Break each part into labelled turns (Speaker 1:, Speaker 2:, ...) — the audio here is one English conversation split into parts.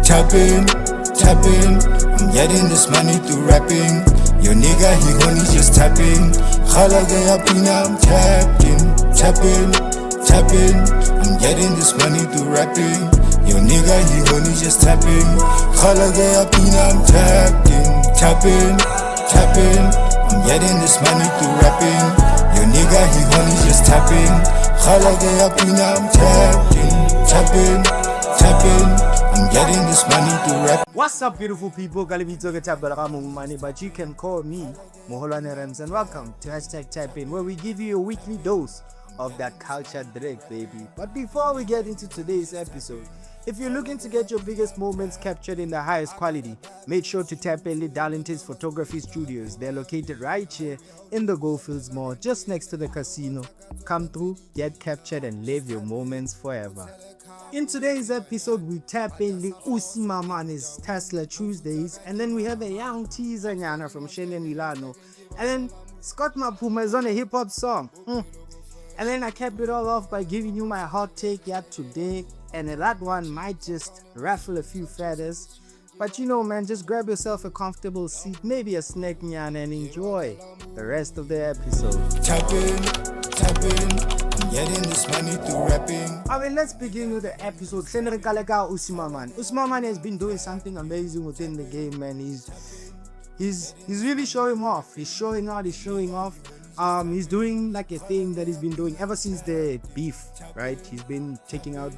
Speaker 1: Tapping, I'm getting this money through rapping. Your nigga, he only just tapping. Khala gaya pina, I'm tapping, I'm getting this money through rapping. Your nigga, he only just tapping. Khala gaya pina, I'm tapping, I'm getting this money through rapping. Your nigga, he only just tapping. Khala gaya pina, I'm tapping. I'm getting this money through rap.
Speaker 2: What's up, beautiful people? But you can call me Moholwane Rems, and welcome to #TapIn, where we give you a weekly dose of that culture direct, baby. But before we get into today's episode, if you're looking to get your biggest moments captured in the highest quality, make sure to tap in the Darlington's Photography Studios. They're located right here in the Goldfields Mall, just next to the casino. Come through, get captured, and live your moments forever. In today's episode, we tap in the Usimama's Tesla Tuesdays, and then we have a young teaser nyana from ShengeMilano, and then Scott Mapuma is on a hip-hop song. And then I capped it all off by giving you my hot take yet today, and that one might just raffle a few feathers. But you know, man, just grab yourself a comfortable seat, maybe a snack nyana, and enjoy the rest of the episode.
Speaker 1: Tapping, I'm getting this money through rapping.
Speaker 2: I mean, let's begin with the episode. Usimaman has been doing something amazing within the game, man. He's really showing off. He's showing out. He's showing off. He's doing like a thing that he's been doing ever since the beef, right? He's been taking out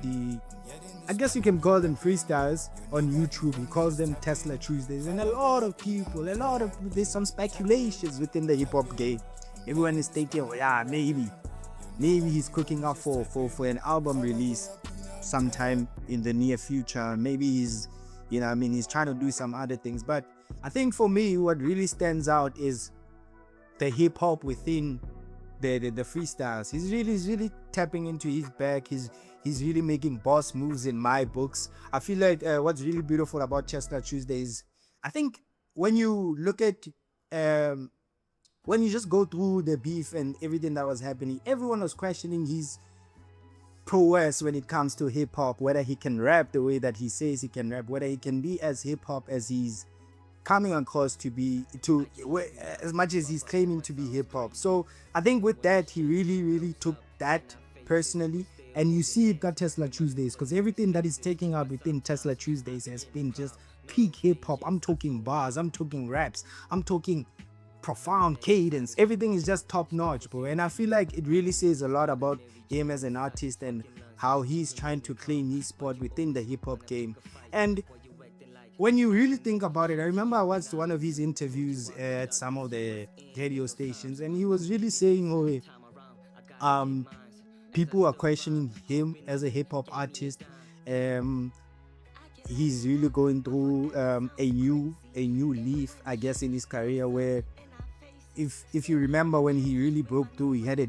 Speaker 2: I guess you can call them freestyles on YouTube. He calls them Tesla Tuesdays, and there's some speculations within the hip hop game. Everyone is thinking, oh, yeah, maybe he's cooking up for an album release sometime in the near future. Maybe he's trying to do some other things. But I think for me, what really stands out is the hip hop within the freestyles. He's really tapping into his bag. He's really making boss moves in my books. I feel like what's really beautiful about Tesla Tuesdays, I think when you look at when you just go through the beef and everything that was happening, everyone was questioning his prowess when it comes to hip hop, whether he can rap the way that he says he can rap, whether he can be as hip hop as he's coming across to be, as much as he's claiming to be hip hop. So I think with that, he really took that personally. And you see it got Tesla Tuesdays, because everything that is taking out within Tesla Tuesdays has been just peak hip hop. I'm talking bars, I'm talking raps, I'm talking profound cadence. Everything is just top notch, bro. And I feel like it really says a lot about him as an artist and how he's trying to claim his spot within the hip hop game. And when you really think about it, I remember I watched one of his interviews at some of the radio stations, and he was really saying, people are questioning him as a hip hop artist. He's really going through a new leaf, I guess, in his career, where if you remember when he really broke through, he had a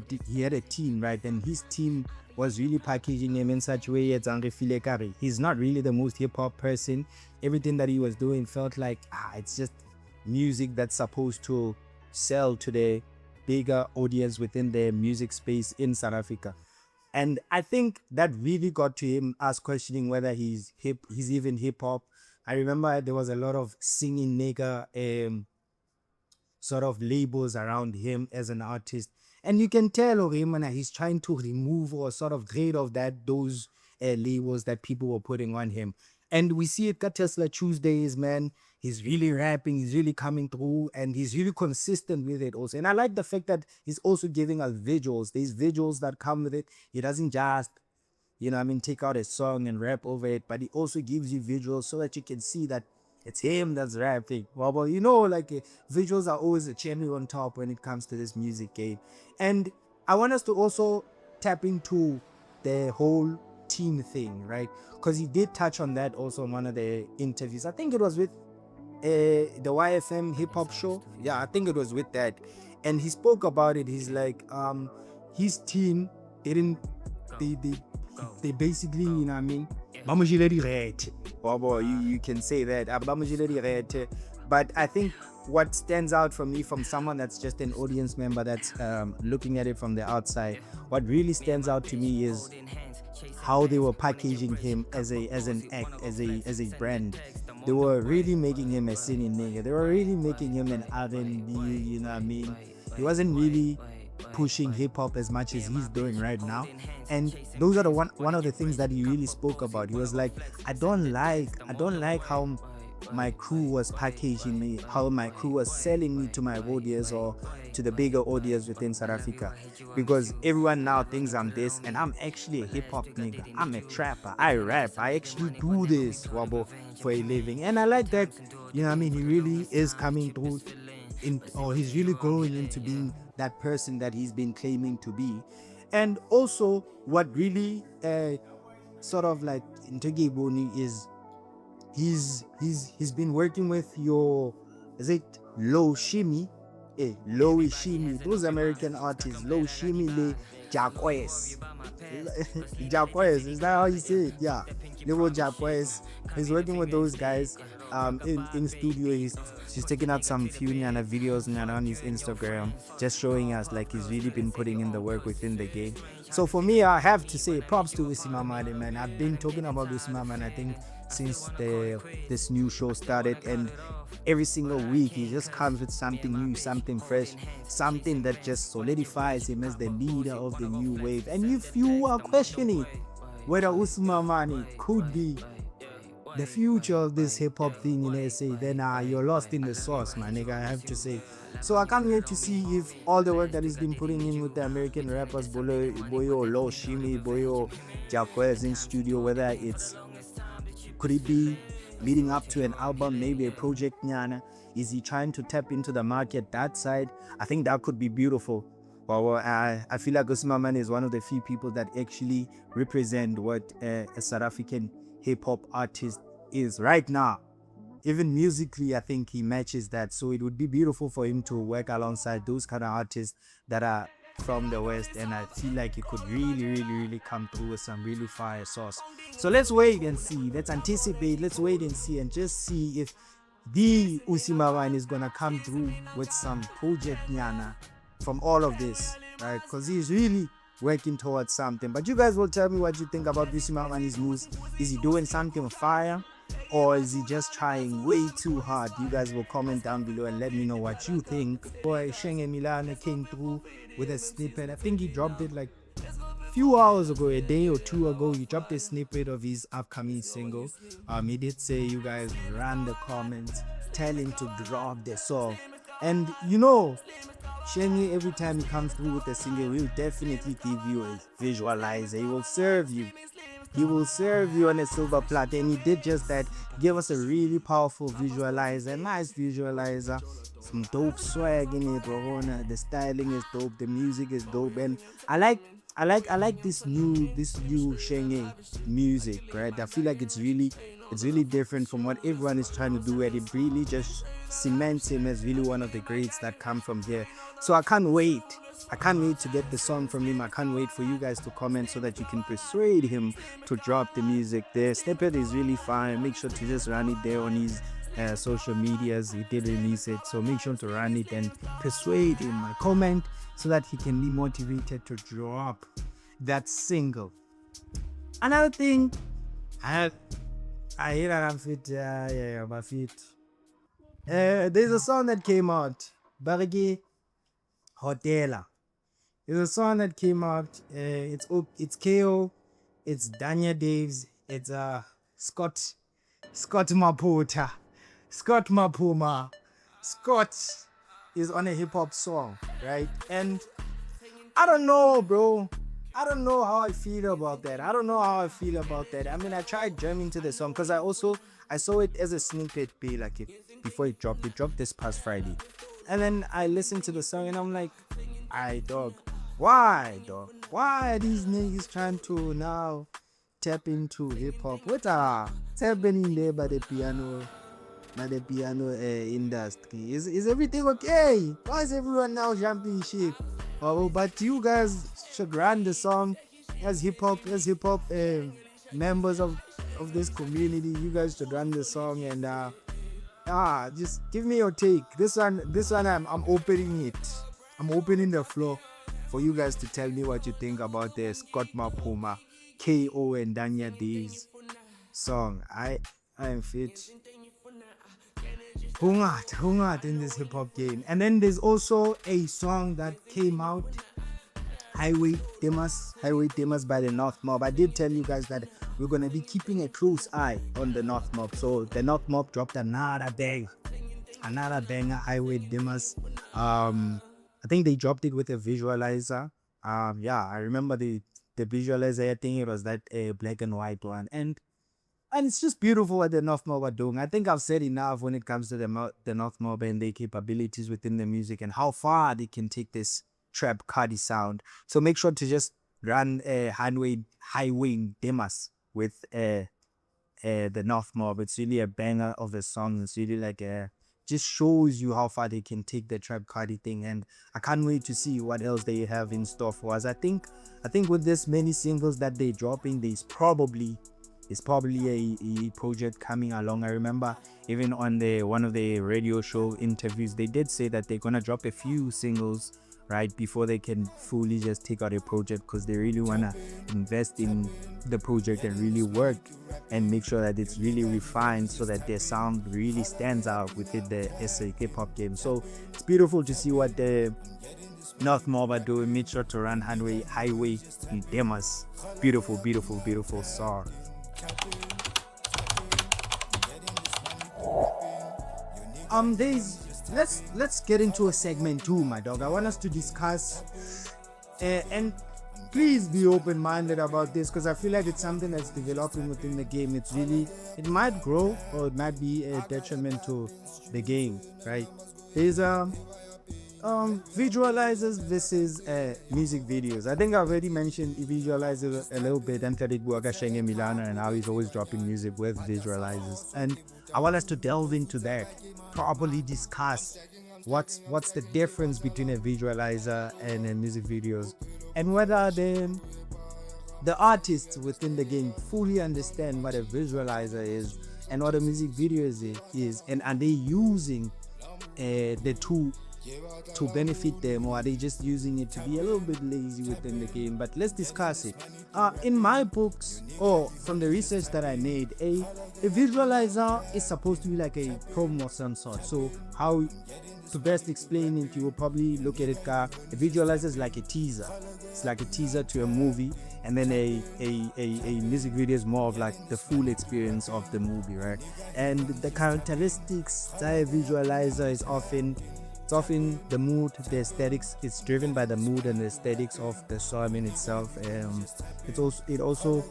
Speaker 2: team, right? And his team was really packaging him in such a way that he's not really the most hip hop person. Everything that he was doing felt like it's just music that's supposed to sell to the bigger audience within the music space in South Africa. And I think that really got to him, us questioning whether he's even hip hop. I remember there was a lot of singing nigga sort of labels around him as an artist. And you can tell he's trying to remove or sort of grade off those labels that people were putting on him. And we see it got Tesla Tuesdays, man. He's really rapping, he's really coming through, and he's really consistent with it also. And I like the fact that he's also giving us visuals. These visuals that come with it. He doesn't just, take out a song and rap over it, but he also gives you visuals so that you can see that it's him that's rapping. Well, visuals are always a cherry on top when it comes to this music game. And I want us to also tap into the whole team thing, right? Because he did touch on that also in one of the interviews. I think it was with the YFM hip hop show. Yeah, I think it was with that. And he spoke about it. He's like, his team didn't, they basically, you can say that. But I think what stands out for me from someone that's just an audience member that's looking at it from the outside, what really stands out to me is how they were packaging him as an act, as a brand. They were really making him a city nigga. They were really making him an R&B, you know what I mean? He wasn't really pushing hip hop as much as he's doing right now. And those are the one of the things that he really spoke about. He was like, I don't like how my crew was packaging me, how my crew was selling me to my audience or to the bigger audience within South Africa, because everyone now thinks I'm this, and I'm actually a hip-hop nigga. I'm a trapper, I rap, I actually do this wabo for a living. And I like that, you know what I mean, he really is coming through or he's really growing into being that person that he's been claiming to be. And also what really sort of like Integiboni is he's been working with is it Low Shimmy? Low Shimmy, those American artists, Low Shimmy, Le Jacquez. Jacquez, is that how you say it? Yeah, Levo Jacquez. He's working with those guys in studio. He's taking out some few videos on his Instagram, just showing us like he's really been putting in the work within the game. So for me, I have to say props to Usimamane, man. I've been talking about Usimamane, I think, since this new show started, and every single week he just comes with something new, something fresh, something that just solidifies him as the leader of the new wave. And if you are questioning whether Usimamane could be the future of this hip-hop thing in SA, then you're lost in the sauce, my nigga, I have to say. So I can't wait to see if all the work that he's been putting in with the American rappers, Boyo, Low Shimmy, Boyo, Jacquez in studio, whether could it be leading up to an album, maybe a project, Nyana? Is he trying to tap into the market that side? I think that could be beautiful. Well, I feel like Usimamane is one of the few people that actually represent what a South African hip-hop artist is right now. Even musically, I think he matches that. So it would be beautiful for him to work alongside those kind of artists that are from the West, and I feel like it could really come through with some really fire sauce. So let's wait and see, let's anticipate, let's wait and see, and just see if the Usimamane is gonna come through with some project Nyana from all of this, right? Because he's really working towards something. But you guys will tell me what you think about Usimamane's moves. Is he doing something fire, or is he just trying way too hard? You guys will comment down below and let me know what you think. Boy, ShengeMilano came through with a snippet. I think he dropped it like a few hours ago, a day or two ago. He dropped a snippet of his upcoming single. He did say you guys ran the comments, tell him to drop the song. And you know, Shenge, every time he comes through with a single, will definitely give you a visualizer. He will serve you. He will serve you on a silver platter, and he did just that. Give us a really powerful visualizer, nice visualizer, some dope swag in it, bro. The styling is dope, the music is dope, and I like this new Shenge music, right? I feel like it's really different from what everyone is trying to do, and it really just cements him as really one of the greats that come from here. So I can't wait to get the song from him. I can't wait for you guys to comment so that you can persuade him to drop the music. The snippet is really fine. Make sure to just run it there on his social medias. He did release it, so make sure to run it and persuade him. Comment so that he can be motivated to drop that single. Another thing, I hear that I'm fit. My feet. There's a song that came out, Barigi Hotela. There's a song that came out. It's KO, it's Danya Daves, it's Scott Mapota, Scott Mapuma. Scott is on a hip hop song, right? And I don't know, bro. I don't know how I feel about that. I mean, I tried jamming to the song because I saw it as a snippet before it dropped. It dropped this past Friday. And then I listened to the song and I'm like, why are these niggas trying to now tap into hip hop? What's happening there by the piano industry? Is everything okay? Why is everyone now jumping ship? But you guys should run the song as hip hop members of this community. You guys should run the song and Just give me your take. This one, I'm opening it. I'm opening the floor for you guys to tell me what you think about the Scott Mapuma, KO and Danya Days song. I am fit. Hungat in this hip hop game. And then there's also a song that came out, Highway Demas by the North Mob. I did tell you guys that we're gonna be keeping a close eye on the North Mob. So the North Mob dropped another banger, Highway Demas. I think they dropped it with a visualizer. I remember the visualizer. I think it was that black and white one, and it's just beautiful what the North Mob are doing. I think I've said enough when it comes to the North Mob and their capabilities within the music and how far they can take this trap cardi sound. So make sure to just run a Highway Demas with the North Mob. It's really a banger of a song. It's really like just shows you how far they can take the trap cardi thing, and I can't wait to see what else they have in store for us. I think with this many singles that they're dropping, there's probably a project coming along. I remember even on one of the radio show interviews, they did say that they're gonna drop a few singles right before they can fully just take out a project, because they really wanna invest in the project and really work and make sure that it's really refined so that their sound really stands out within the SA hip hop game. So it's beautiful to see what the North Mob are doing. Make sure to run Highway Demas. Beautiful song. Let's get into a segment 2, my dog. I want us to discuss and please be open-minded about this, because I feel like it's something that's developing within the game. It might grow or it might be a detriment to the game, right? There's visualizers versus music videos. I think I've already mentioned visualizers a little bit, and ShengeMilano and how he's always dropping music with visualizers. And I want us to delve into that, properly discuss what's the difference between a visualizer and a music videos, and whether the artists within the game fully understand what a visualizer is and what a music video is, and are they using the tool to benefit them, or are they just using it to be a little bit lazy within the game? But let's discuss it. In my books, or from the research that I made, a visualizer is supposed to be like a promo of some sort. So how to best explain it, you will probably look at it, a visualizer is like a teaser. It's like a teaser to a movie, and then a music video is more of like the full experience of the movie, right? And the characteristics that a visualizer is often the mood, the aesthetics. It's driven by the mood and the aesthetics of the song in itself. It also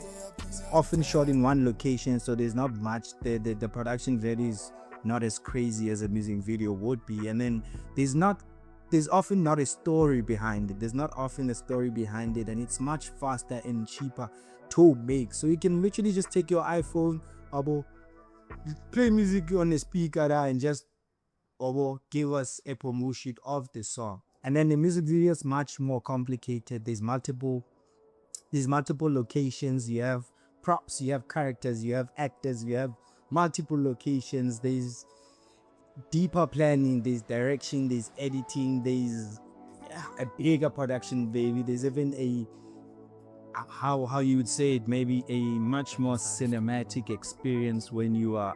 Speaker 2: often shot in one location, so there's not much. The production value is not as crazy as a music video would be, and then there's often not a story behind it. There's not often a story behind it, and it's much faster and cheaper to make. So you can literally just take your iPhone, play music on a speaker and just give us a promotion of the song. And then the music video is much more complicated. There's multiple locations. You have props, you have characters, you have actors, you have multiple locations. There's deeper planning, there's direction, there's editing, there's a bigger production, baby. There's even a how you would say it, maybe a much more cinematic experience when you are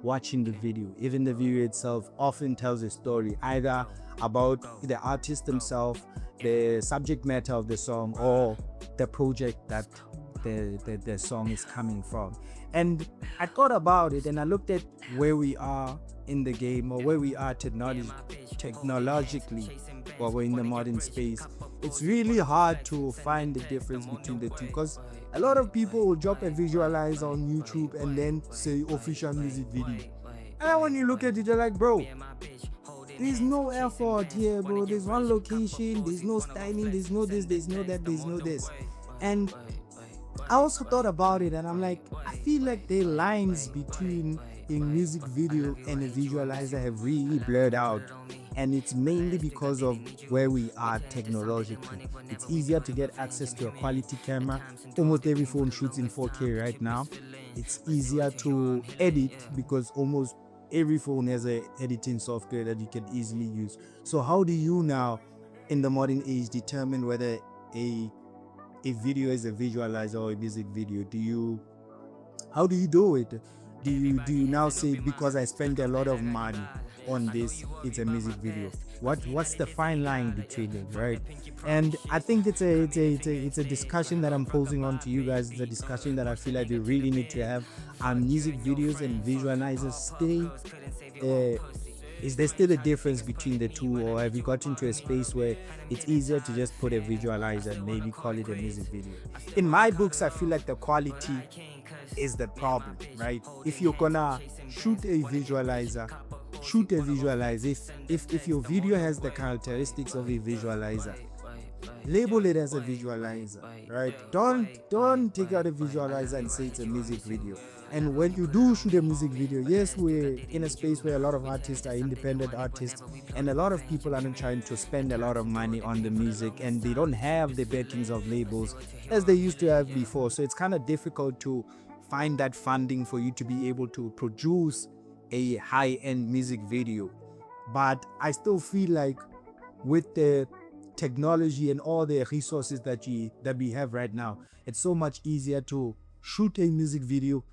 Speaker 2: watching the video. Even the video itself often tells a story, either about the artist themselves, the subject matter of the song, or the project that the song is coming from. And I thought about it, and I looked at where we are in the game, or where we are technologically, while we're in the modern space. It's really hard to find the difference between the two, because a lot of people will drop a visualizer on YouTube and then say official music video. And when you look at it, you're like, bro, there's no effort here, bro. There's one location, there's no styling, there's no this, there's no that, there's no this. And I also thought about it, and I'm like, I feel like the lines between a music video and a visualizer have really blurred out. And it's mainly because of where we are technologically. It's easier to get access to a quality camera. Almost every phone shoots in 4K right now. It's easier to edit because almost every phone has a editing software that you can easily use. So how do you now, in the modern age, determine whether a video is a visualizer or a music video? How do you do it? Do you now say, because I spent a lot of money on this, it's a music video? What's the fine line between it, right? And I think it's a discussion that I'm posing on to you guys. It's a discussion that I feel like we really need to have. Are music videos and visualizers still is there still a difference between the two, or have you got into a space where it's easier to just put a visualizer and maybe call it a music video? In my books, I feel like the quality is the problem, right? If you're gonna shoot a visualizer, if your video has the characteristics of a visualizer, label it as a visualizer, right? Don't take out a visualizer and say it's a music video. And when you do shoot a music video, yes, we're in a space where a lot of artists are independent artists, and a lot of people aren't trying to spend a lot of money on the music, and they don't have the backings of labels as they used to have before. So it's kind of difficult to find that funding for you to be able to produce a high-end music video. But I still feel like with the technology and all the resources that we have right now, it's so much easier to shoot a music video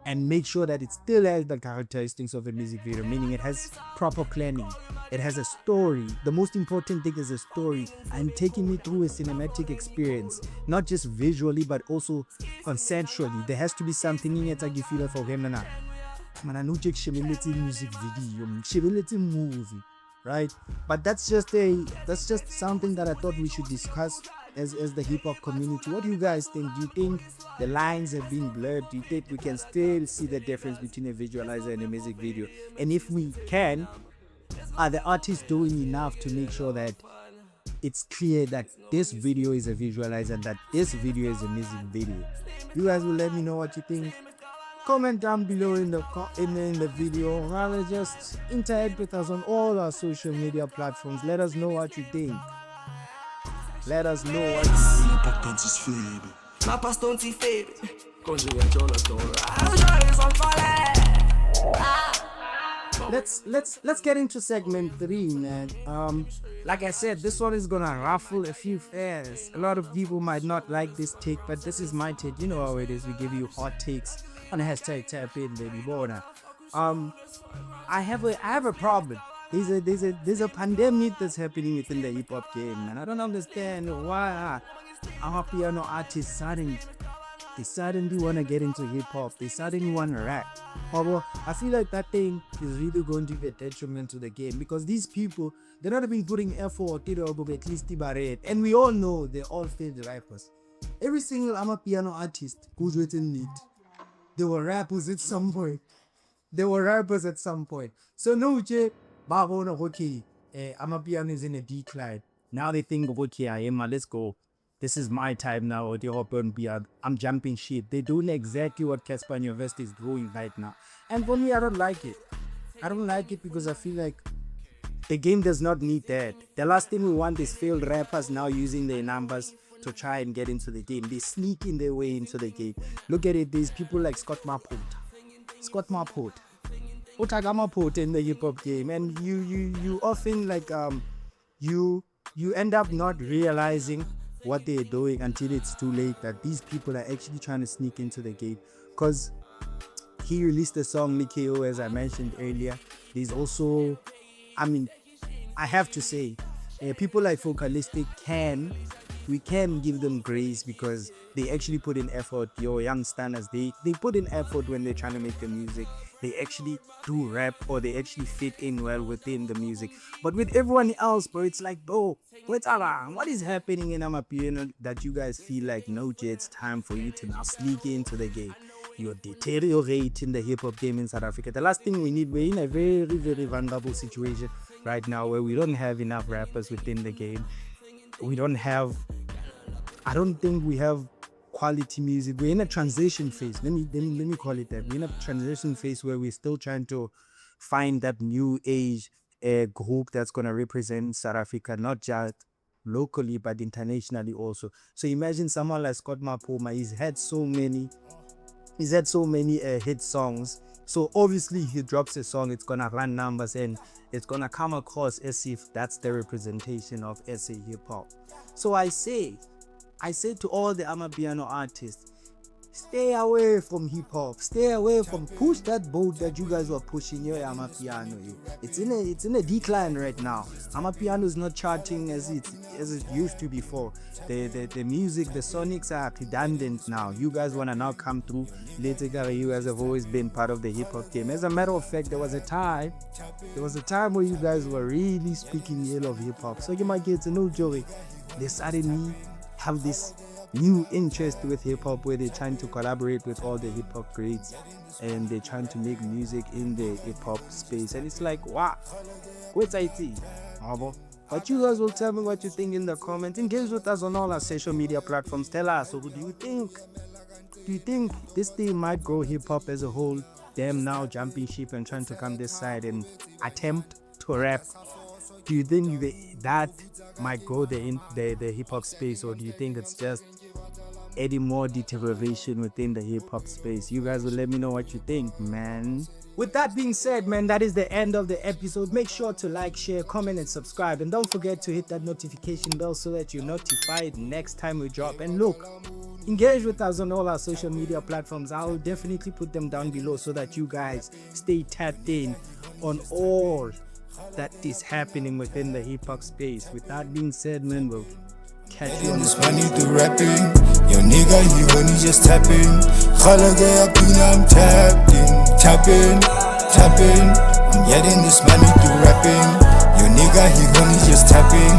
Speaker 2: and make sure that it still has the characteristics of a music video, meaning it has proper planning, it has a story. The most important thing is a story. I'm taking me through a cinematic experience, not just visually but also consensually. There has to be something in it that you feel for him. Man, I know music video, movie, right? But that's just something that I thought we should discuss as the hip-hop community. What do you guys think? Do you think the lines have been blurred? Do you think we can still see the difference between a visualizer and a music video? And if we can, are the artists doing enough to make sure that it's clear that this video is a visualizer and that this video is a music video? You guys will let me know what you think. Comment down below in the video, rather just interact with us on all our social media platforms. Let us know what you think. Let us know what you think. Let's get into segment 3, man. Like I said, this one is gonna ruffle a few feathers. A lot of people might not like this take, but this is my take. You know how it is. We give you hot takes on hashtag tap in, baby bona. I have a problem. There's a pandemic that's happening within the hip hop game, and I don't understand why Amapiano artists suddenly want to get into hip hop. They suddenly want to rap. Although I feel like that thing is really going to be a detriment to the game, because these people, they're not even putting effort at least and we all know they're all failed rappers. Every single Amapiano artist goes within it. They were rappers at some point. So no, okay, Amapiano is in a decline. Now they think, okay, let's go. This is my time now. I'm jumping shit. They're doing exactly what Casper University is doing right now. And for me, I don't like it. I don't like it because I feel like the game does not need that. The last thing we want is failed rappers now using their numbers to try and get into the game. They sneak in their way into the game. Look at it. There's people like Scott Marport in the hip hop game, and you often like you end up not realizing what they're doing until it's too late, that these people are actually trying to sneak into the game. Because he released the song Likeo, as I mentioned earlier. There's also, I have to say, people like Focalistic we can give them grace because they actually put in effort. Your young standards, they put in effort when they're trying to make the music. They actually do rap, or they actually fit in well within the music. But with everyone else, bro, it's like, bro, what is happening in Amapiano that you guys feel like, no, it's time for you to now sneak into the game? You're deteriorating the hip-hop game in South Africa. The last thing we need, we're in a very, very vulnerable situation right now where we don't have enough rappers within the game. I don't think we have quality music. We're in a transition phase. Let me call it that. We're in a transition phase where we're still trying to find that new age group that's going to represent South Africa, not just locally but internationally also. So imagine someone like Scott Mapoma. He's had so many hit songs. So obviously he drops a song, it's gonna run numbers and it's gonna come across as if that's the representation of SA hip-hop. So I say to all the Amapiano artists, stay away from hip-hop, stay away from, push that boat that you guys were pushing your Amapiano. It's in a decline right now. Amapiano is not charting as it used to before. The music, the sonics are redundant now. You guys wanna now come through. Later, you guys have always been part of the hip-hop game. As a matter of fact, there was a time where you guys were really speaking ill of hip-hop. So you might get to know Joey. They suddenly have this new interest with hip-hop where they're trying to collaborate with all the hip-hop greats and they're trying to make music in the hip-hop space, and it's like, wow, what's IT? But you guys will tell me what you think in the comments. Engage with us on all our social media platforms. Tell us, so do you think this thing might grow hip-hop as a whole? Them now jumping ship and trying to come this side and attempt to rap. Do you think that might grow the hip-hop space, or do you think it's just adding more deterioration within the hip-hop space? You guys will let me know what you think, man. With that being said, man, that is the end of the episode. Make sure to like, share, comment, and subscribe. And don't forget to hit that notification bell so that you're notified next time we drop. And look, engage with us on all our social media platforms. I'll definitely put them down below so that you guys stay tapped in on all that is happening within the hip-hop space. With that being said, man, we'll catch you on
Speaker 1: this money through rapping. Your nigga, he only just tapping. I'm tapping. I'm getting this money through rapping. Your nigga, he only just tapping.